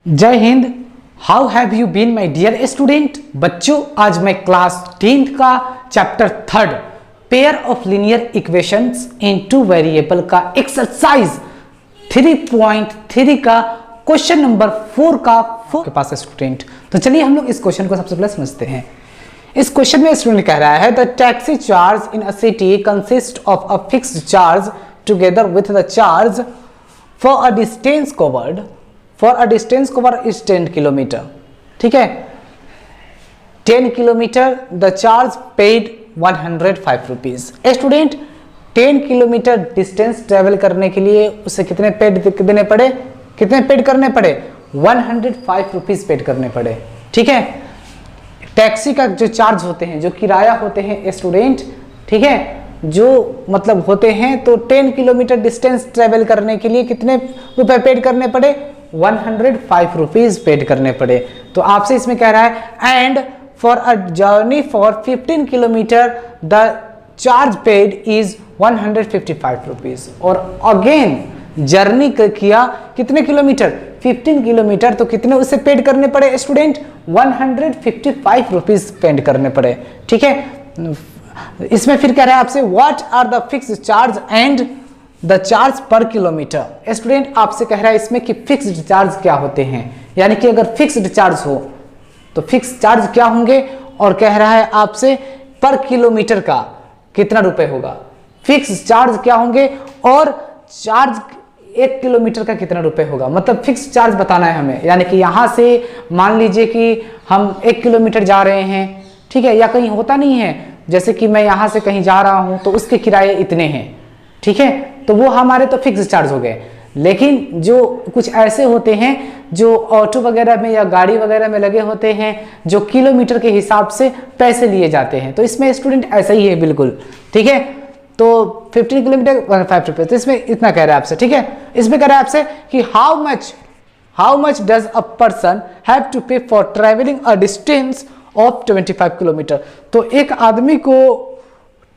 जय हिंद। How have you been my dear student. बच्चों, आज मैं क्लास 10th का chapter 3 pair of linear equations in two variable का एक्सरसाइज 3.3 का क्वेश्चन नंबर 4 का के पास है स्टूडेंट। तो चलिए हम लोग इस क्वेश्चन को सबसे पहले समझते हैं। इस क्वेश्चन में स्टूडेंट कह रहा है the taxi charge in a city consist of a fixed charge together with the charge for a distance covered is 10 kilometre. ठीक है, 10 kilometre the charge paid 105 rupees. Student 10 kilometre distance travel करने के लिए उसे कितने पेड देने पड़े, कितने पेड करने पड़े, 105 रुपीज पेड करने पड़े। ठीक है, टैक्सी का जो चार्ज होते हैं, जो किराया होते हैं स्टूडेंट, ठीक है, जो मतलब होते हैं, तो 10 किलोमीटर डिस्टेंस ट्रेवल करने के लिए कितने रुपए पेड करने पड़े, 105 रुपीज पेड करने पड़े। तो आपसे इसमें कह रहा है and for a journey for 15 kilometre the charge paid is 155 rupees. और अगेन जर्नी किया कितने किलोमीटर, 15 किलोमीटर, तो कितने उसे पेड करने पड़े स्टूडेंट, 155 रुपीज पेड करने पड़े। ठीक है, इसमें फिर कह रहा है आपसे what are the fixed charge and the charge per kilometer. Student आपसे कह रहा है इसमें कि फिक्स्ड चार्ज क्या होते हैं, यानी कि अगर फिक्स्ड चार्ज हो तो फिक्स्ड चार्ज क्या होंगे, और कह रहा है आपसे पर किलोमीटर का कितना रुपए होगा, फिक्स्ड चार्ज क्या होंगे और चार्ज 1 किलोमीटर का कितना रुपए होगा, मतलब फिक्स्ड चार्ज बताना है हमें। यानी कि यहां से मान लीजिए कि हम 1 किलोमीटर जा रहे हैं, ठीक है, या कहीं होता नहीं है जैसे कि मैं यहां से कहीं जा रहा हूं तो उसके किराए इतने हैं, ठीक है, तो वो हमारे तो फिक्स चार्ज हो गए। लेकिन जो कुछ ऐसे होते हैं जो ऑटो वगैरह में या गाड़ी वगैरह में लगे होते हैं, जो किलोमीटर के हिसाब से पैसे लिए जाते हैं, तो इसमें स्टूडेंट ऐसा ही है बिल्कुल। ठीक है, तो 15 किलोमीटर 105 रुपये, तो इसमें इतना कह रहा है आपसे। ठीक है, इसमें कह रहा है आपसे कि how much does a person have to pay for travelling a distance of 25 kilometre. तो एक आदमी को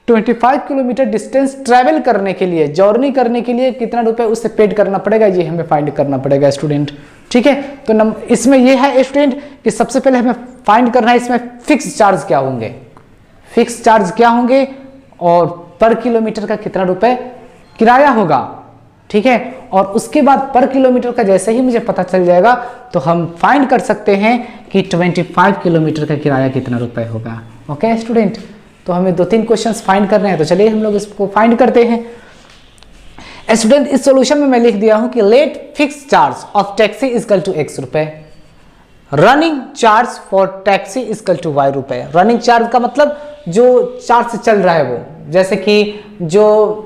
25 किलोमीटर डिस्टेंस ट्रैवल करने के लिए, जर्नी करने के लिए कितना रुपए उससे पेड करना पड़ेगा, ये हमें फाइंड करना पड़ेगा स्टूडेंट। ठीक है, तो इसमें ये है स्टूडेंट कि सबसे पहले हमें फाइंड करना है इसमें फिक्स चार्ज क्या होंगे, फिक्स चार्ज क्या होंगे और पर किलोमीटर का कितना रुपए किराया होगा। ठीक है, और उसके बाद पर किलोमीटर का जैसे ही मुझे पता चल जाएगा तो हम फाइंड कर सकते हैं कि 25 किलोमीटर का किराया कितना रुपए होगा। ओके स्टूडेंट, तो हमें 2-3 क्वेश्चंस फाइंड करने हैं, तो चलिए हम लोग इसको फाइंड करते हैं। स्टूडेंट इस सॉल्यूशन में मैं लिख दिया हूं कि let fix charge of taxi equal to x रुपए, running charge for taxi equal to y रुपए। रनिंग चार्ज का मतलब जो चार्ज से चल रहा है वो, जैसे कि जो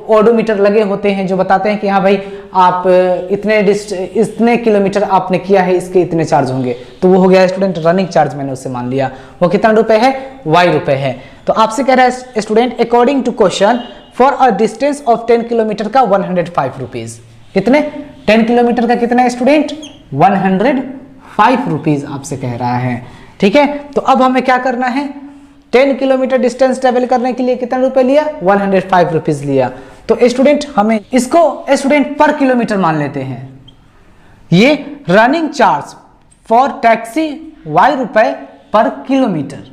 ओडोमीटर लगे होते हैं जो बताते हैं कि हाँ भाई आप इतने किलोमीटर आपने किया है, इसके इतने चार्ज होंगे, तो वो हो गया स्टूडेंट रनिंग चार्ज। मैंने उससे मान लिया वो कितना रुपए है, y रुपए है। तो आपसे कह रहा है student according to question for a distance of 10 kilometer का 105 रुपीज। कितने, 10 किलोमीटर का कितना है स्टूडेंट, 105 रुपीज आपसे कह रहा है। ठीक है, तो अब हमें क्या करना है, 10 किलोमीटर डिस्टेंस ट्रेवल करने के लिए कितना रुपए लिया, 105 रुपीज लिया। तो स्टूडेंट हमें इसको स्टूडेंट पर किलोमीटर मान लेते हैं। ये running charge for taxi y रुपए पर किलोमीटर।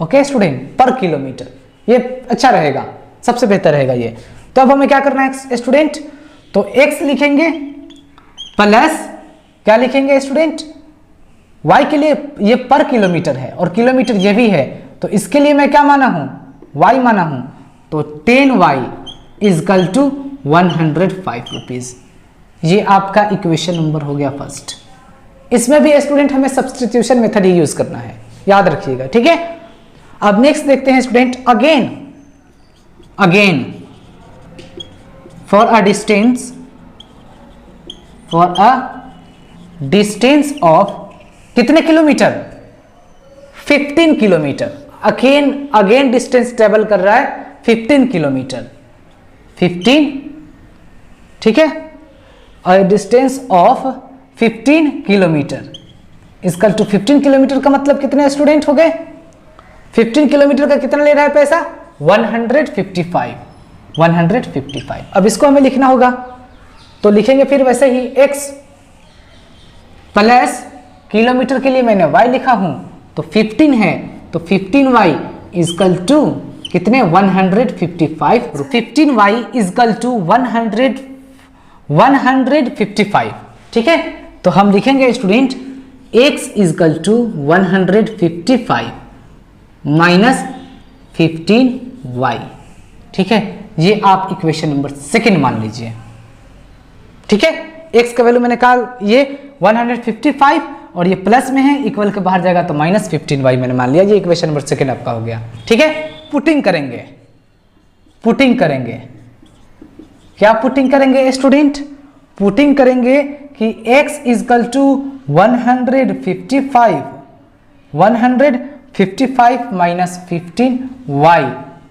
ओके स्टूडेंट, पर किलोमीटर, ये अच्छा रहेगा, सबसे बेहतर रहेगा ये। तो अब हमें क्या करना है स्टूडेंट, तो x लिखेंगे प्लस क्या लिखेंगे स्टूडेंट, y के लिए ये पर किलोमीटर है और किलोमीटर ये भी है, तो इसके लिए मैं क्या माना हूं, y माना हूं, तो 10y इजकल टू 105 रुपीज। ये आपका इक्वेशन नंबर हो गया फर्स्ट। इसमें भी स्टूडेंट हमें सब्स्टिट्यूशन मेथड ही यूज करना है, याद रखिएगा। ठीक है, अब नेक्स्ट देखते हैं student, again for a distance of कितने kilometre, 15 kilometre. Again distance travel कर रहा है 15 किलोमीटर, 15, ठीक है, और डिस्टेंस ऑफ 15 किलोमीटर इसका टू 15 किलोमीटर का मतलब कितने स्टूडेंट हो गए, 15 किलोमीटर का कितना ले रहा है पैसा, 155। अब इसको हमें लिखना होगा, तो लिखेंगे फिर वैसे ही x प्लस किलोमीटर के लिए मैंने y लिखा हूं तो 15 है, तो 15y इजकल टू कितने 155। 15y is equal to 155। ठीक है, तो हम लिखेंगे student x equal to 155 minus 15y। ठीक है, ये आप इक्वेशन नंबर सेकंड मान लीजिए। ठीक है, x का वैल्यू मैंने कहा ये 155 और ये प्लस में है, इक्वल के बाहर जाएगा तो माइनस 15y मैंने मान लिया। ये इक्वेशन नंबर सेकंड आपका हो गया। ठीक है, पुटिंग करेंगे, क्या पुटिंग करेंगे स्टूडेंट? पुटिंग करेंगे कि x equal to 155 minus 15y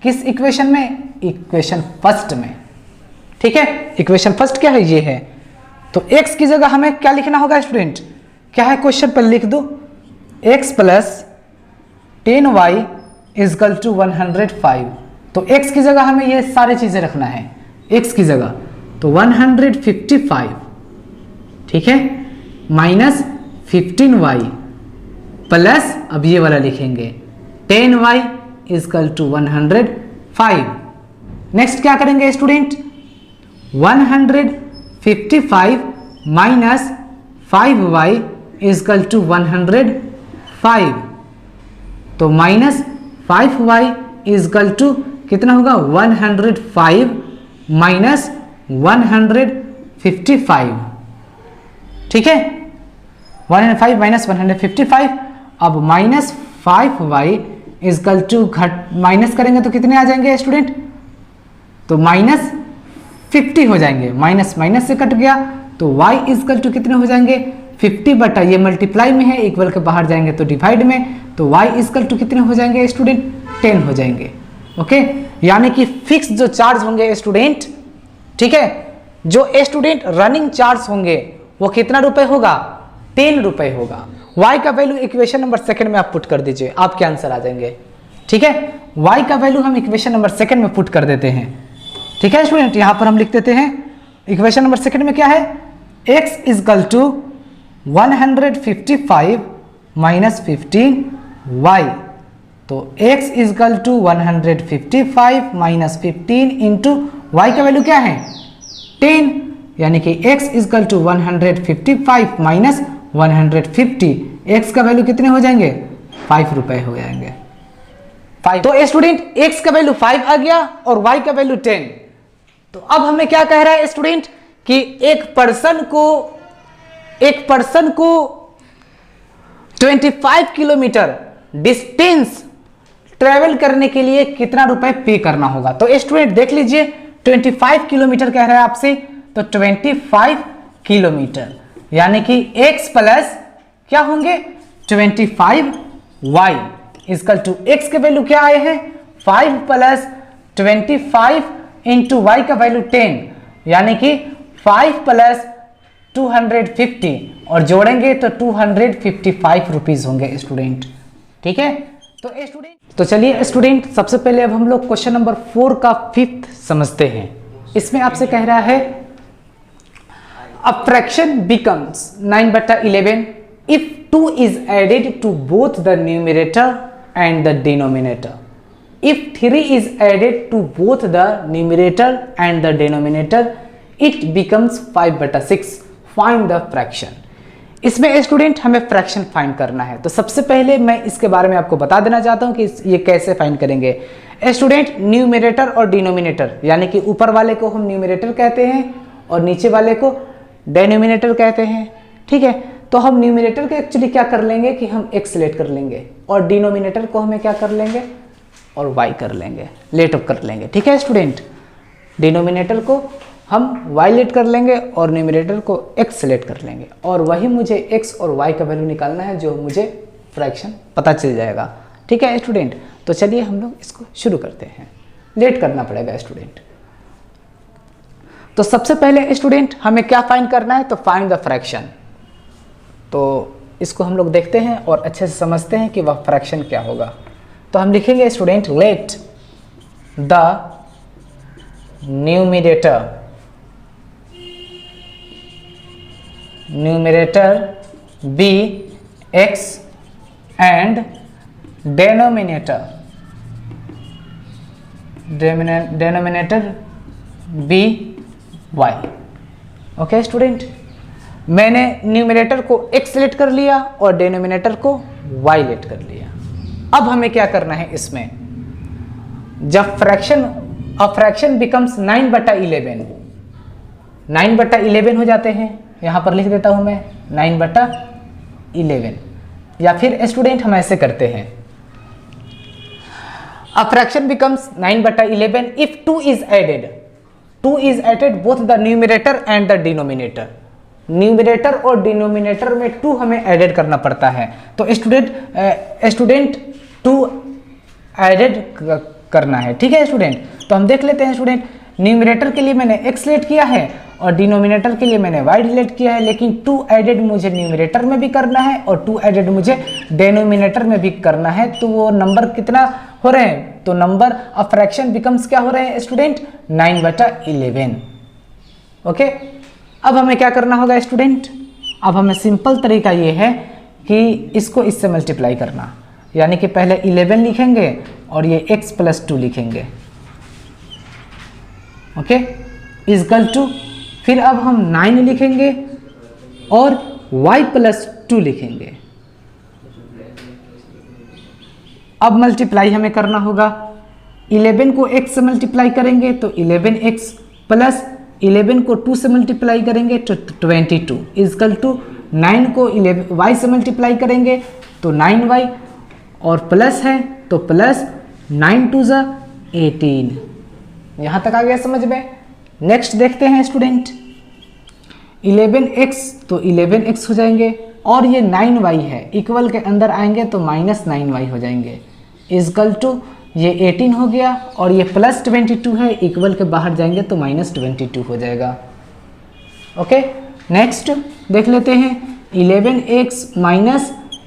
किस इक्वेशन में? इक्वेशन फर्स्ट में। ठीक है, इक्वेशन फर्स्ट क्या है? ये है। तो x की जगह हमें क्या लिखना होगा स्टूडेंट? क्या है क्वेश्चन पर लिख दो, x plus 10y is equal to 105। तो x की जगह हमें ये सारी चीजें रखना है, x की जगह तो 155, ठीक है, माइनस 15y प्लस अब ये वाला लिखेंगे 10y इजकल टू 105। नेक्स्ट क्या करेंगे student? 155 minus 5y is equal to 105। तो माइनस 5y इजकल टू कितना होगा? 105 माइनस 155। ठीक है, 105 माइनस 155। अब minus 5y is equal to minus करेंगे तो कितने आ जाएंगे स्टूडेंट? तो माइनस 50 हो जाएंगे। माइनस माइनस से कट गया तो y इजकल टू कितने हो जाएंगे? 50 बटा ये मल्टीप्लाई में है, इक्वल के बाहर जाएंगे तो डिवाइड में, तो y इजकल टू कितने हो जाएंगे स्टूडेंट? 10 हो जाएंगे। ओके, यानी कि फिक्स जो चार्ज होंगे स्टूडेंट, ठीक है, जो स्टूडेंट रनिंग चार्ज होंगे वो कितना रुपए होगा? 10 रुपए होगा। y का वैल्यू इक्वेशन नंबर सेकंड में आप पुट कर दीजिए, आपके आंसर आ जाएंगे। ठीक है, y का वैल्यू हम इक्वेशन नंबर सेकंड में पुट कर देते हैं। ठीक है स्टूडेंट, यहां पर हम लिख देते हैं इक्वेशन नंबर सेकंड में क्या है? x equal to 155 minus 15y। तो x equal to 155 minus 15 into y का वैल्यू क्या है? 10, यानी कि x equal to 155 minus 150, x का वैल्यू कितने हो जाएंगे? 5 रुपए हो जाएंगे। 5। तो स्टूडेंट x का वैल्यू 5 आ गया और y का वैल्यू 10। तो अब हमें क्या कह रहा है स्टूडेंट कि एक पर्सन को 25 किलोमीटर डिस्टेंस ट्रेवल करने के लिए कितना रुपए पे करना होगा? तो स्टूडेंट देख लीजिए, 25 किलोमीटर कह रहा है आपसे, तो 25 किलोमीटर यानी कि x प्लस क्या होंगे? 25y इजकल टू x के वैल्यू क्या आए हैं? 5 प्लस 25 इंटू y का वैल्यू 10, यानी कि 5 प्लस 250 और जोड़ेंगे तो 255 रुपीज होंगे स्टूडेंट। ठीक है, तो चलिए स्टूडेंट, सबसे पहले अब हम लोग क्वेश्चन नंबर 4 का 5th समझते हैं। इसमें आपसे कह रहा है a fraction becomes 9/11 if 2 is added to both the numerator and the denominator. If 3 is added to both the numerator and the denominator, it becomes 5/6. Find the fraction. इसमें student हमें फ्रैक्शन फाइंड करना है। तो सबसे पहले मैं इसके बारे में आपको बता देना चाहता हूं कि ये कैसे फाइंड करेंगे। स्टूडेंट न्यूमरेटर और डिनोमिनेटर, यानी कि ऊपर वाले को हम न्यूमरेटर कहते हैं और नीचे वाले को डिनोमिनेटर कहते हैं। ठीक है, तो हम न्यूमरेटर को एक्चुअली क्या कर लेंगे कि हम x लेट कर लेंगे और डिनोमिनेटर को हमें क्या कर लेंगे और y कर लेंगे, लेट अप कर लेंगे। ठीक है स्टूडेंट, डिनोमिनेटर को हम y लेट कर लेंगे और न्यूमरेटर को x लेट कर लेंगे और वही मुझे x और y का वैल्यू निकालना है, जो मुझे फ्रैक्शन पता चल जाएगा। ठीक है स्टूडेंट, तो चलिए हम लोग इसको शुरू करते हैं। लेट करना पड़ेगा स्टूडेंट। तो सबसे पहले स्टूडेंट हमें क्या फाइंड करना है? तो फाइंड द फ्रैक्शन। तो इसको हम लोग देखते हैं और अच्छे से समझते हैं कि वह फ्रैक्शन क्या होगा। तो हम लिखेंगे student, let the numerator be x and denominator be y. Okay student, मैंने न्यूमिनेटर को x लेट कर लिया और डेनोमिनेटर को y लेट कर लिया। अब हमें क्या करना है इसमें, जब फ्रैक्शन बिकम्स 9/11, 9/11 हो जाते हैं, यहां पर लिख देता हूं मैं 9/11, या फिर स्टूडेंट हम ऐसे करते हैं, a fraction becomes 9/11 if 2 is added both the numerator and the denominator। Numerator और डिनोमिनेटर में 2 हमें एडेड करना पड़ता है, तो स्टूडेंट 2 एडेड करना है। ठीक है स्टूडेंट, तो हम देख लेते हैं स्टूडेंट, न्यूमिनेटर के लिए मैंने x लेट किया है और डिनोमिनेटर के लिए मैंने y लेट किया है, लेकिन 2 एडेड मुझे न्यूमिनेटर में भी करना है और 2 एडेड मुझे डेनोमिनेटर में भी करना है। तो वो नंबर कितना हो रहे हैं, तो नंबर ऑफ फ्रैक्शन बिकम्स क्या हो रहे हैं स्टूडेंट, 9/11। ओके, अब हमें क्या करना होगा स्टूडेंट, अब हमें सिंपल तरीका ये है कि इसको इससे मल्टीप्लाई करना, यानी कि पहले 11 लिखेंगे और ये x + 2 लिखेंगे। ओके, इक्वल टू, फिर अब हम 9 लिखेंगे और y + 2 लिखेंगे। अब मल्टीप्लाई हमें करना होगा, 11 को x से मल्टीप्लाई करेंगे तो 11x प्लस 11 को 2 से मल्टीप्लाई करेंगे तो 22 इक्वल टू 9 को y से मल्टीप्लाई करेंगे तो 9y और प्लस है तो प्लस 9 2 ज़ा 18। यहाँ तक आ गया समझ में। नेक्स्ट देखते हैं स्टूडेंट, 11x तो 11x हो जाएंगे और ये 9y है, इक्वल के अंदर आएंगे तो -9y हो जाएंगे, इक्वल टू ये 18 हो गया और ये प्लस 22 है, इक्वल के बाहर जाएंगे तो -22 हो जाएगा। ओके, नेक्स्ट देख लेते हैं, 11x -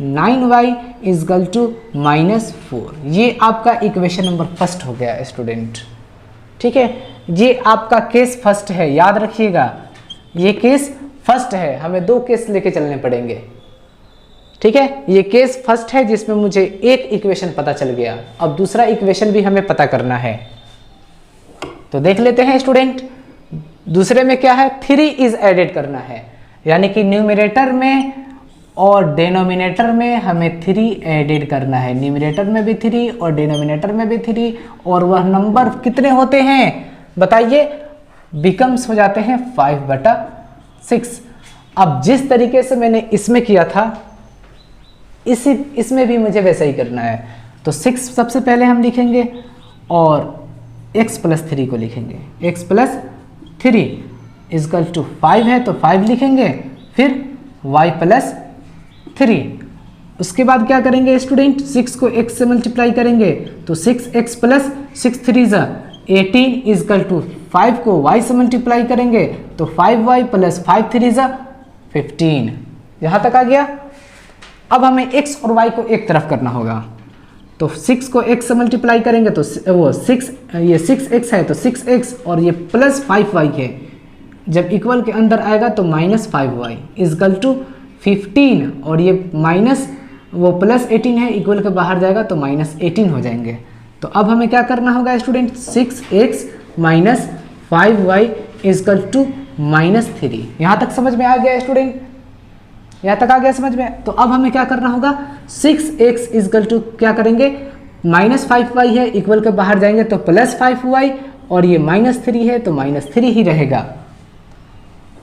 9y इक्वल टू -4। ये आपका इक्वेशन नंबर फर्स्ट हो गया स्टूडेंट। ठीक है, ये आपका केस फर्स्ट है, याद रखिएगा ये केस फर्स्ट है, हमें 2 केस लेके चलने पड़ेंगे। ठीक है, ये केस फर्स्ट है जिसमें मुझे एक इक्वेशन पता चल गया, अब दूसरा इक्वेशन भी हमें पता करना है। तो देख लेते हैं स्टूडेंट, दूसरे में क्या है, 3 इज एडेड करना है, यानी कि न्यूमिनेटर में और डेनोमिनेटर में हमें 3 एडेड करना है, न्यूमिनेटर में भी 3 और डेनोमिनेटर में भी 3, और वह नंबर कितने होते हैं बताइए, बिकम्स हो जाते हैं 5/6। अब जिस तरीके से मैंने इसमें किया था इसमें भी मुझे वैसा ही करना है। तो 6 सबसे पहले हम लिखेंगे और x + 3 को लिखेंगे, x + 3 इक्वल टू 5 है तो 5 लिखेंगे, फिर y + 3। उसके बाद क्या करेंगे स्टूडेंट, 6 को x से मल्टीप्लाई करेंगे तो 6x + 6 3 ज़ा 18 इक्वल टू 5 को y से मल्टीप्लाई करेंगे तो 5y + 5 3 ज़ा 15। यहाँ तक आ गया। अब हमें x और y को एक तरफ करना होगा, तो 6 को x से मल्टीप्लाई करेंगे तो वो 6, ये 6x है तो 6x और ये प्लस 5y है, जब इक्वल के अंदर आएगा तो -5y इक्वल टू 15 और ये माइनस वो प्लस 18 है, इक्वल के बाहर जाएगा तो -18 हो जाएंगे। तो अब हमें क्या करना होगा student, 6x - 5y equal to -3। यहाँ तक समझ में आ गया स्टूडेंट, यहाँ तक आ गया समझ में। तो अब हमें क्या करना होगा, 6x इक्वल टू क्या करेंगे, -5y है, इक्वल के बाहर जाएंगे तो +5y और ये -3 है तो -3 ही रहेगा।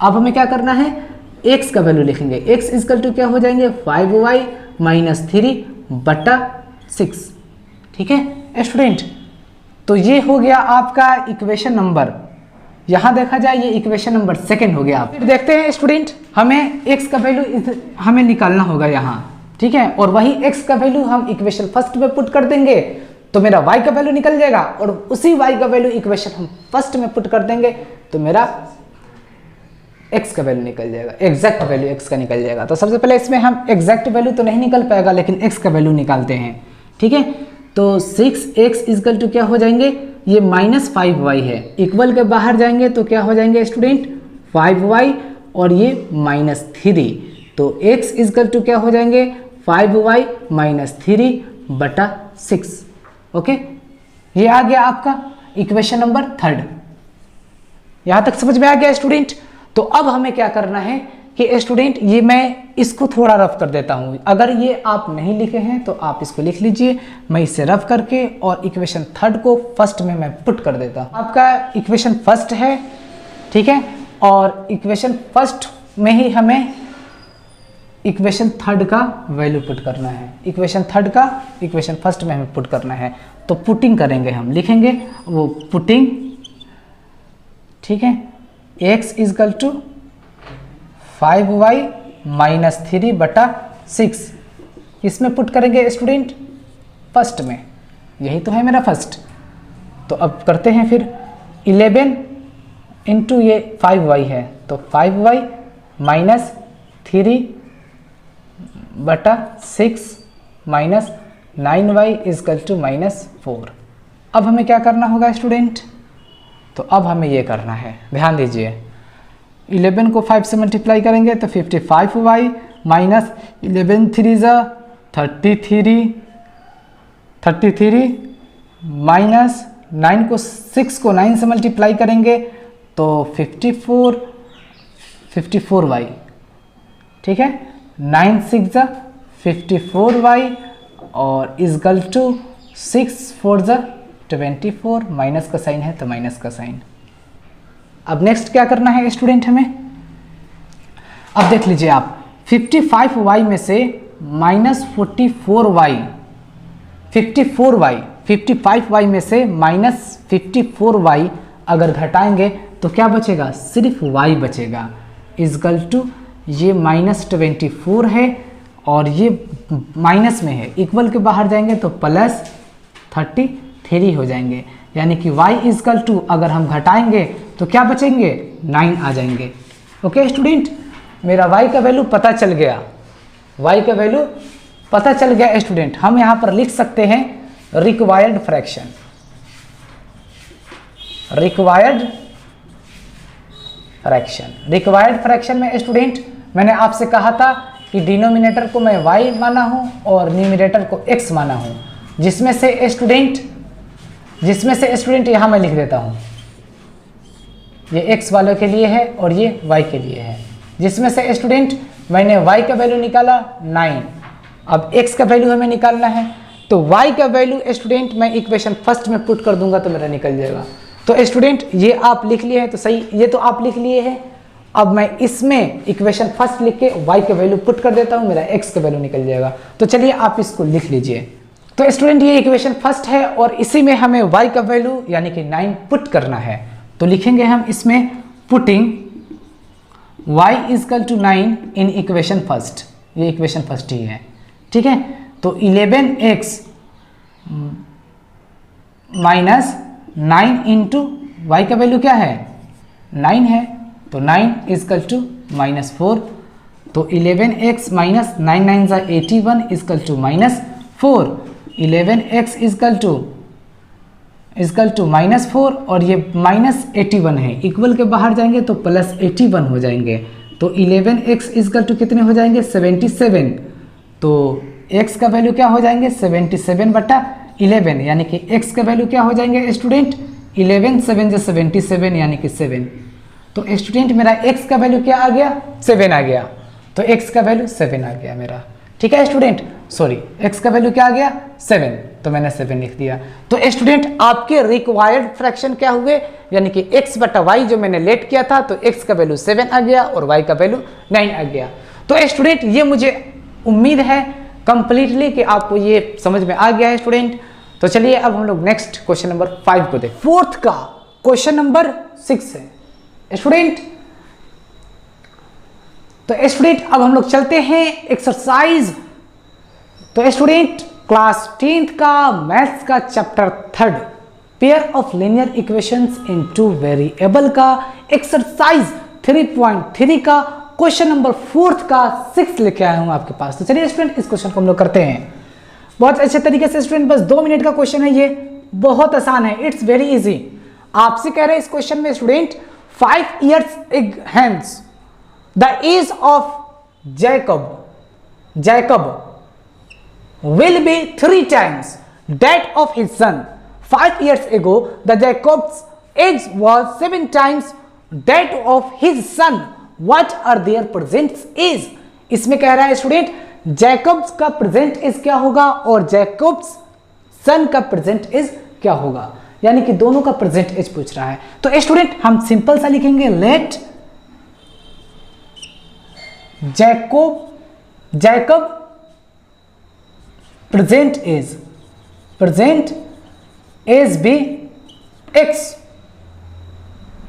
अब हमें क्या करना है, x का वैल्यू लिखेंगे, x इक्वल टू क्या हो जाएंगे, 5y - 3/6। ठीक है स्टूडेंट, तो ये हो गया आपका इक्वेशन नंबर, यहाँ देखा जाए ये इक्वेशन नंबर 2 हो गया। फिर देखते हैं स्टूडेंट, हमें x का वैल्यू हमें निकालना होगा यहाँ। ठीक है, और वही x का वैल्यू हम इक्वेशन फर्स्ट में पुट कर देंगे तो मेरा y का वैल्यू निकल जाएगा, और उसी y का वैल्यू इक्वेशन हम फर्स्ट में पुट कर देंगे तो मेरा x का वैल्यू निकल जाएगा, एग्जैक्ट वैल्यू x का निकल जाएगा। तो सबसे पहले इसमें हम एग्जैक्ट वैल्यू तो नहीं निकल पाएगा, लेकिन x का वैल्यू निकालते हैं। ठीक है, तो 6x इक्वल टू क्या हो जाएंगे, ये -5y है, इक्वल के बाहर जाएंगे तो क्या हो जाएंगे स्टूडेंट, 5y और ये -3 तो x इजकल टू क्या हो जाएंगे 5y माइनस 3/6। ओके, ये आ गया आपका इक्वेशन नंबर 3। यहां तक समझ में आ गया स्टूडेंट। तो अब हमें क्या करना है कि स्टूडेंट ये मैं इसको थोड़ा रफ कर देता हूं, अगर ये आप नहीं लिखे हैं तो आप इसको लिख लीजिए। मैं इसे रफ करके और इक्वेशन 3 को फर्स्ट में मैं पुट कर देता हूं। आपका इक्वेशन फर्स्ट है, ठीक है, और इक्वेशन फर्स्ट में ही हमें इक्वेशन 3 का वैल्यू पुट करना है। इक्वेशन 3 का इक्वेशन फर्स्ट में हमें पुट करना है, तो पुटिंग करेंगे, हम लिखेंगे वो पुटिंग, ठीक है, x equal to 5y minus 3/6 इसमें पुट करेंगे स्टूडेंट फर्स्ट में, यही तो है मेरा फर्स्ट। तो अब करते हैं फिर 11 इंटू ये 5y है, तो 5y minus 3/6 minus 9y equal to minus 4। अब हमें क्या करना होगा स्टूडेंट, तो अब हमें ये करना है, ध्यान दीजिए, 11 को 5 से मल्टीप्लाई करेंगे तो 55y माइनस 11 3 33 माइनस 9 को 6 को 9 से मल्टीप्लाई करेंगे तो 54y, ठीक है, 9 6 54y और इजकल टू 6 4 24, माइनस का साइन है तो माइनस का साइन। अब नेक्स्ट क्या करना है स्टूडेंट हमें, अब देख लीजिए आप, 55y में से माइनस 45y 55y में से माइनस 54y अगर घटाएंगे तो क्या बचेगा, सिर्फ y बचेगा, इजकल टू ये माइनस 24 है और ये माइनस में है, इक्वल के बाहर जाएंगे तो प्लस 33 हो जाएंगे, यानी कि y इजकल टू अगर हम घटाएंगे तो क्या बचेंगे 9 आ जाएंगे। ओके स्टूडेंट, मेरा y का वैल्यू पता चल गया, y का वैल्यू पता चल गया स्टूडेंट। हम यहाँ पर लिख सकते हैं रिक्वायर्ड फ्रैक्शन, रिक्वायर्ड फ्रैक्शन में स्टूडेंट मैंने आपसे कहा था कि डिनोमिनेटर को मैं y माना हूँ और न्यूमरेटर को x माना हूँ, जिसमें से स्टूडेंट यहाँ मैं लिख देता हूँ, ये x वालों के लिए है और ये y के लिए है, जिसमें से स्टूडेंट मैंने y का वैल्यू निकाला 9, अब x का वैल्यू हमें निकालना है, तो y का वैल्यू स्टूडेंट मैं इक्वेशन फर्स्ट में पुट कर दूंगा तो मेरा निकल जाएगा। तो स्टूडेंट ये आप लिख लिए हैं तो सही, ये तो आप लिख लिए हैं, अब मैं इसमें इक्वेशन फर्स्ट लिख के y का वैल्यू पुट कर देता हूँ, मेरा x का वैल्यू निकल जाएगा। तो चलिए आप इसको लिख लीजिए। तो स्टूडेंट ये इक्वेशन फर्स्ट है और इसी में हमें y का वैल्यू यानी कि 9 पुट करना है, तो लिखेंगे हम इसमें putting y equal to 9 in equation first, ये इक्वेशन फर्स्ट ही है, ठीक है। तो 11x माइनस 9 इंटू वाई का वैल्यू क्या है 9 है, तो 9 इजकल टू माइनस 4, तो 11x माइनस 9 9 ज़ा 81 equal to minus 4, 11x equal to minus 4 और ये माइनस 81 है, इक्वल के बाहर जाएंगे तो प्लस 81 हो जाएंगे, तो 11x इजकल टू कितने हो जाएंगे 77, तो x का वैल्यू क्या हो जाएंगे 77/11, यानी कि x का वैल्यू क्या हो जाएंगे स्टूडेंट 11 7 ज़ा 77 यानी कि 7, तो स्टूडेंट मेरा x का वैल्यू क्या आ गया 7 आ गया, तो x का वैल्यू 7 आ गया मेरा, ठीक है स्टूडेंट, सॉरी x का वैल्यू क्या आ गया 7, तो मैंने 7 लिख दिया। तो स्टूडेंट आपके रिक्वायर्ड फ्रैक्शन क्या हुए, यानी कि x बटा y जो मैंने लेट किया था, तो x का वैल्यू 7 आ गया और y का वैल्यू 9 आ गया। तो स्टूडेंट ये मुझे उम्मीद है कंप्लीटली कि आपको ये समझ में आ गया है स्टूडेंट। तो चलिए अब हम लोग नेक्स्ट क्वेश्चन नंबर 5 को देखें। फोर्थ का क्वेश्चन नंबर 6 है स्टूडेंट। तो स्टूडेंट अब हम लोग चलते हैं एक्सरसाइज। तो स्टूडेंट क्लास 10th का मैथ्स का chapter 3 pair of linear equations in two variable का एक्सरसाइज 3.3 का क्वेश्चन नंबर 4 का 6 लेके आया हूं आपके पास। तो चलिए स्टूडेंट इस क्वेश्चन को हम लोग करते हैं बहुत अच्छे तरीके से स्टूडेंट, बस 2 मिनट का क्वेश्चन है, ये बहुत आसान है, इट्स वेरी इजी। आपसे कह रहे हैं इस क्वेश्चन में student 5 years hence the age of Jacob will be 3 times that of his son. 5 years ago, the Jacob's age was 7 times that of his son. What are their present age? इसमें कह रहा है student Jacobs का present as क्या होगा और Jacobs सन का present as क्या होगा, यानी कि दोनों का प्रेजेंट एज पूछ रहा है। तो स्टूडेंट हम सिंपल सा लिखेंगे, let Jacob present age be x,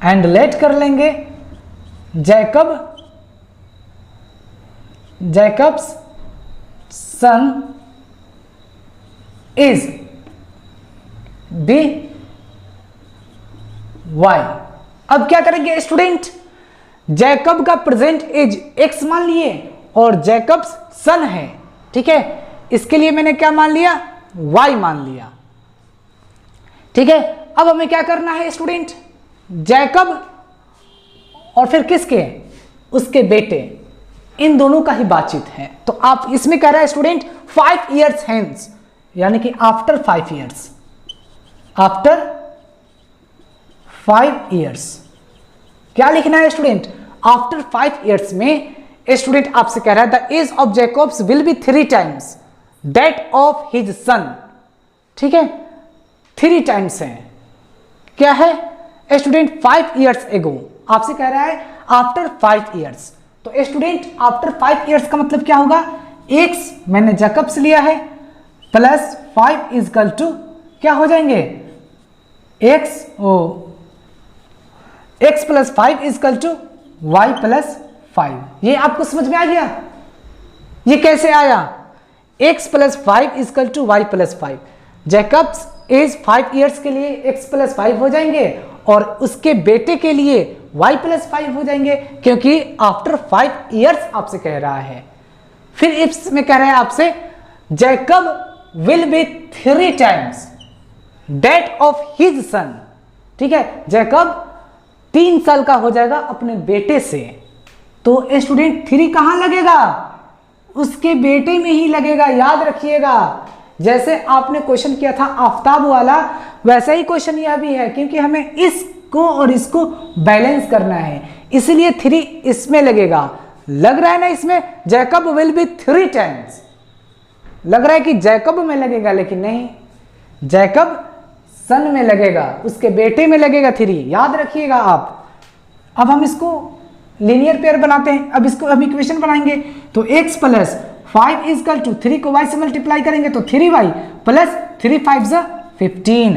and let कर लेंगे Jacob's son is be y. अब क्या करेंगे स्टूडेंट, जैकब का प्रेजेंट एज एक्स मान लिए और जैकब्स सन है, ठीक है, इसके लिए मैंने क्या मान लिया, y मान लिया, ठीक है। अब हमें क्या करना है स्टूडेंट, जैकब और फिर किसके, उसके बेटे, इन दोनों का ही बातचीत है। तो आप इसमें कह रहा है स्टूडेंट 5 years हेंस, यानी कि आफ्टर 5 years, आफ्टर 5 years क्या लिखना है स्टूडेंट, आफ्टर 5 years में स्टूडेंट आपसे कह रहा है the age of Jacob's will be 3 times that of his son, ठीक है, 3 times है, क्या है स्टूडेंट 5 years एगो, आपसे कह रहा है आफ्टर 5 years। तो स्टूडेंट आफ्टर 5 years का मतलब क्या होगा, x मैंने जैकब्स लिया है प्लस 5 इजकल टू क्या हो जाएंगे, x plus 5 equal to y plus 5। ये आपको समझ में आ गया, ये कैसे आया, x plus 5 equal to y plus 5। Jacob's age 5 years के लिए x प्लस 5 हो जाएंगे और उसके बेटे के लिए y प्लस 5 हो जाएंगे, क्योंकि आफ्टर 5 years आपसे कह रहा है। फिर इसमें कह रहा है आपसे Jacob will be 3 times that of his son, ठीक है, जैकब 3 साल का हो जाएगा अपने बेटे से। तो स्टूडेंट 3 कहां लगेगा, उसके बेटे में ही लगेगा, याद रखिएगा। जैसे आपने क्वेश्चन किया था आफ्ताब वाला, वैसा ही क्वेश्चन यह भी है, क्योंकि हमें इसको और इसको बैलेंस करना है, इसलिए 3 इसमें लगेगा। लग रहा है ना इसमें जैकब विल बी 3 times, लग रहा है कि जैकब में लगेगा, लेकिन नहीं, जैकब सन में लगेगा, उसके बेटे में लगेगा 3, याद रखिएगा आप। अब हम इसको लीनियर पेयर बनाते हैं, अब इसको हम इक्वेशन बनाएंगे। तो x प्लस 5 इजकल टू 3 को y से मल्टीप्लाई करेंगे तो 3y प्लस 3 5 15,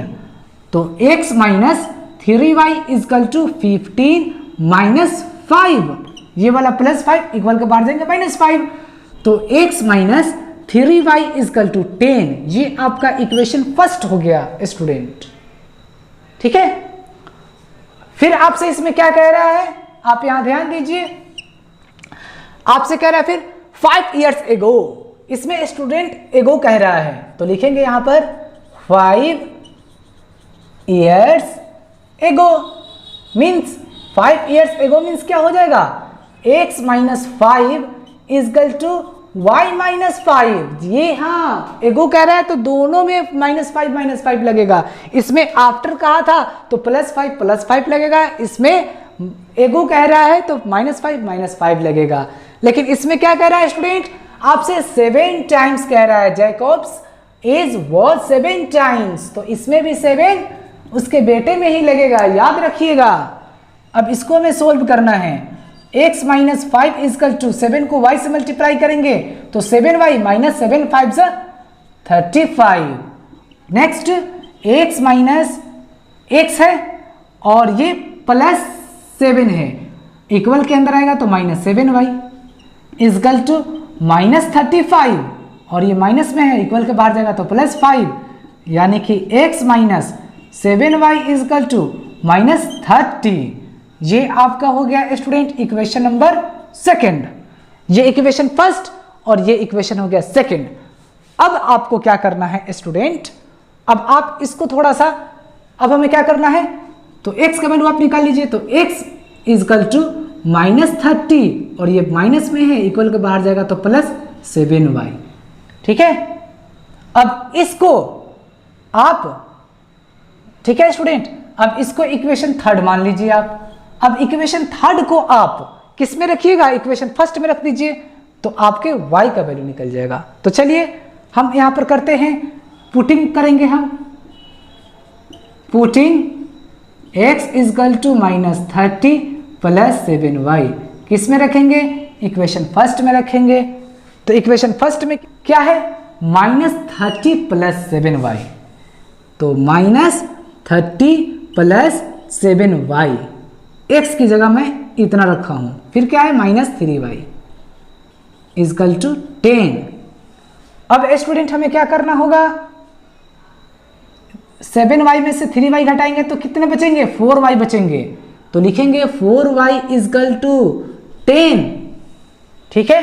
तो x minus 3y equal to 15 minus 5, ये वाला प्लस 5 इक्वल के बाहर जाएंगे माइनस 5, तो x minus 3y equal to 10, ये आपका इक्वेशन फर्स्ट हो गया स्टूडेंट, ठीक है। फिर आपसे इसमें क्या कह रहा है, आप यहां ध्यान दीजिए, आपसे कह रहा है फिर 5 years एगो, इसमें स्टूडेंट एगो कह रहा है, तो लिखेंगे यहां पर 5 years एगो मीन्स 5 years एगो मीन्स क्या हो जाएगा, x minus 5 equal to y minus 5। ये हाँ एगो कह रहा है तो दोनों में माइनस 5 लगेगा, इसमें आफ्टर कहा था तो प्लस 5 लगेगा, इसमें एगो कह रहा है तो माइनस 5 लगेगा। लेकिन इसमें क्या कह रहा है स्टूडेंट, आपसे 7 times कह रहा है, जैकब्स एज वॉज 7 times, तो इसमें भी 7 उसके बेटे में ही लगेगा, याद रखिएगा। अब इसको हमें सोल्व करना है, x माइनस 5 इजकल टू 7 को y से मल्टीप्लाई करेंगे तो 7y minus 7 5 35, next x minus x है और ये प्लस 7 है, इक्वल के अंदर आएगा तो minus 7y equal to minus 35, और ये माइनस में है, इक्वल के बाहर जाएगा तो प्लस 5, यानी कि x minus 7y equal to minus 30। ये आपका हो गया स्टूडेंट इक्वेशन नंबर 2, ये इक्वेशन फर्स्ट और ये इक्वेशन हो गया 2। अब आपको क्या करना है स्टूडेंट, अब आप इसको थोड़ा सा, अब हमें क्या करना है, तो x का वैल्यू आप निकाल लीजिए, तो x इजकल टू -30 और ये माइनस में है, इक्वल के बाहर जाएगा तो +7y। ठीक है, अब इसको आप, ठीक है स्टूडेंट, अब इसको इक्वेशन थर्ड मान लीजिए आप। अब इक्वेशन थर्ड को आप किस में रखिएगा, इक्वेशन फर्स्ट में रख दीजिए, तो आपके y का वैल्यू निकल जाएगा। तो चलिए हम यहां पर करते हैं, पुटिंग करेंगे हम, पुटिंग x = -30 + 7y किस में रखेंगे, इक्वेशन फर्स्ट में रखेंगे। तो इक्वेशन फर्स्ट में क्या है, -30 + 7y, तो -30 + 7y, x की जगह मैं इतना रखा हूं, फिर क्या है -3y = 10। अब स्टूडेंट हमें क्या करना होगा, 7y में से 3y घटाएंगे तो कितने बचेंगे, 4y बचेंगे। तो लिखेंगे 4y = 10। ठीक है,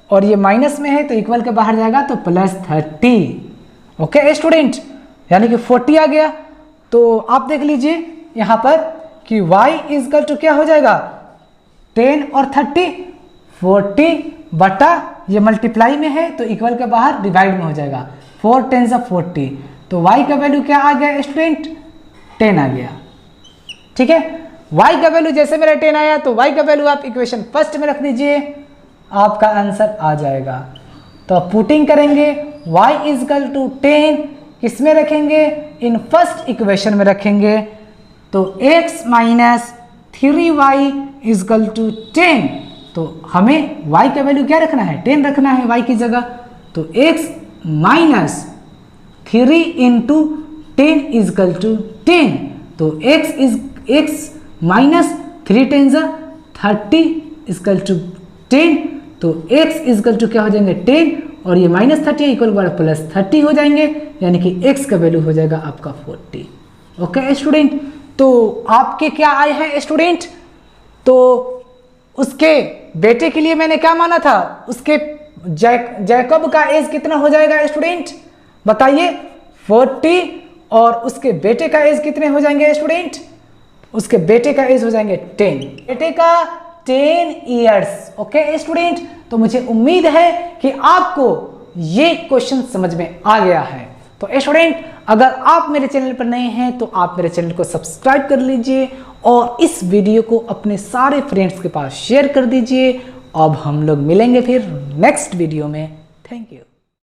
और ये माइनस में है तो इक्वल के बाहर जाएगा तो +30। ओके स्टूडेंट, यानी कि 40 आ गया। तो आप देख लीजिए यहां पर कि y = क्या हो जाएगा, 10 और 30, 40 बटा ये मल्टीप्लाई में है तो इक्वल के बाहर डिवाइड में हो जाएगा, 4 10 = 40। तो y का वैल्यू क्या आ गया स्टूडेंट, 10 आ गया। ठीक है, y का वैल्यू जैसे मेरा 10 आया तो y का वैल्यू आप इक्वेशन फर्स्ट में रख दीजिए, आपका आंसर आ जाएगा। तो पुटिंग करेंगे, y = 10 किस में रखेंगे, इन फर्स्ट इक्वेशन में रखेंगे, तो x - 3y = 10। तो हमें y का वैल्यू क्या रखना है, 10 रखना है y की जगह। तो x - 3 × 10 = 10। तो x - 3 × 30 = 10। तो x = क्या हो जाएंगे, 10 और ये -30 इक्वल +30 हो जाएंगे, यानी कि x का वैल्यू हो जाएगा आपका 40। ओके स्टूडेंट, तो आपके क्या आए हैं स्टूडेंट, तो उसके बेटे के लिए मैंने क्या माना था, उसके जैकब का एज कितना हो जाएगा स्टूडेंट, बताइए 40, और उसके बेटे का एज कितने हो जाएंगे स्टूडेंट, उसके बेटे का एज हो जाएंगे 10, बेटे का 10 इयर्स। ओके स्टूडेंट, तो मुझे उम्मीद है कि आपको ये क्वेश्चन समझ में आ गया है। तो स्टूडेंट, अगर आप मेरे चैनल पर नए हैं तो आप मेरे चैनल को सब्सक्राइब कर लीजिए और इस वीडियो को अपने सारे फ्रेंड्स के पास शेयर कर दीजिए। अब हम लोग मिलेंगे फिर नेक्स्ट वीडियो में। Thank you.